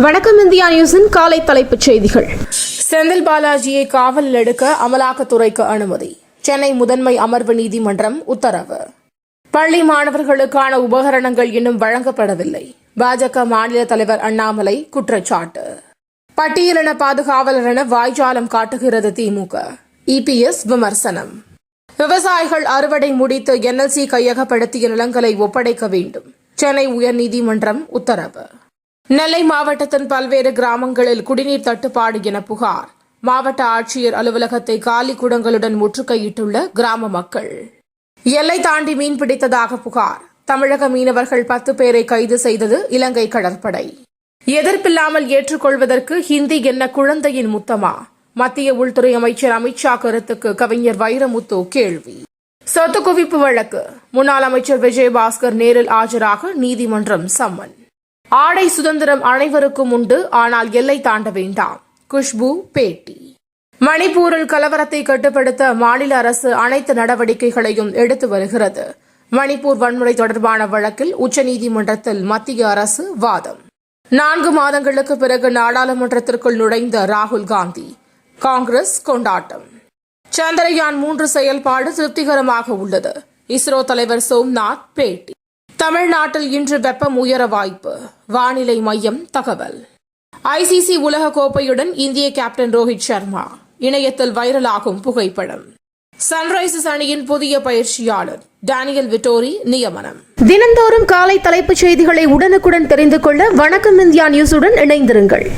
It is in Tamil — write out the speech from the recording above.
வணக்கம் இந்தியா நியூஸின் காலை தலைப்புச் செய்திகள். செந்தில் பாலாஜியை காவலில் எடுக்க அமலாக்கத்துறைக்கு அனுமதி. சென்னை முதன்மை அமர்வு நீதிமன்றம் உத்தரவு. பள்ளி மாணவர்களுக்கான உபகரணங்கள் இன்னும் வழங்கப்படவில்லை. பாஜக மாநில தலைவர் அண்ணாமலை குற்றச்சாட்டு. பட்டியலின பாதுகாவலர் என வாய்ஜாலம் காட்டுகிறது திமுக. இபிஎஸ் விமர்சனம். விவசாயிகள் அறுவடை முடித்து என்எல்சி கையகப்படுத்திய நிலங்களை ஒப்படைக்க வேண்டும். சென்னை உயர்நீதிமன்றம் உத்தரவு. நெல்லை மாவட்டத்தின் பல்வேறு கிராமங்களில் குடிநீர் தட்டுப்பாடு என புகார். மாவட்ட ஆட்சியர் அலுவலகத்தை காலி குடங்களுடன் முற்றுகையிட்டுள்ள கிராம மக்கள். எல்லை தாண்டி மீன் பிடித்ததாக புகார். தமிழக மீனவர்கள் 10 பேரை கைது செய்தது இலங்கை கடற்படை. எதிர்ப்பில்லாமல் ஏற்றுக்கொள்வதற்கு ஹிந்தி என்ன குழந்தையின் முத்தமா? மத்திய உள்துறை அமைச்சர் அமித்ஷா கருத்துக்கு கவிஞர் வைரமுத்து கேள்வி. சொத்து குவிப்பு வழக்கு. முன்னாள் அமைச்சர் விஜயபாஸ்கர் நேரில் ஆஜராக நீதிமன்றம் சம்மன். ஆடை சுதந்திரம் அனைவருக்கும் உண்டு, ஆனால் எல்லை தாண்ட வேண்டாம். குஷ்பு பேட்டி. மணிப்பூரில் கலவரத்தை கட்டுப்படுத்த மாநில அரசு அனைத்து நடவடிக்கைகளையும் எடுத்து வருகிறது. மணிப்பூர் வன்முறை தொடர்பான வழக்கில் உச்சநீதிமன்றத்தில் மத்திய அரசு வாதம். 4 மாதங்களுக்கு பிறகு நாடாளுமன்றத்திற்குள் நுழைந்த ராகுல் காந்தி. காங்கிரஸ் கொண்டாட்டம். சந்திரயான் 3 செயல்பாடு திருப்திகரமாக உள்ளது. இஸ்ரோ தலைவர் சோம்நாத் பேட்டி. தமிழ்நாட்டில் இன்று வெப்பம் உயர வாய்ப்பு. வானிலை மையம் தகவல். ஐசிசி உலகக்கோப்பையுடன் இந்திய கேப்டன் ரோஹித் சர்மா. இணையத்தில் வைரலாகும் புகைப்படம். சன்ரைசர்ஸ் அணியின் புதிய பயிற்சியாளர் டேனியல் விட்டோரி நியமனம். தினந்தோறும் காலை தலைப்புச் செய்திகளை உடனுக்குடன் தெரிந்து கொள்ள வணக்கம் இந்தியா நியூஸுடன் இணைந்திருங்கள்.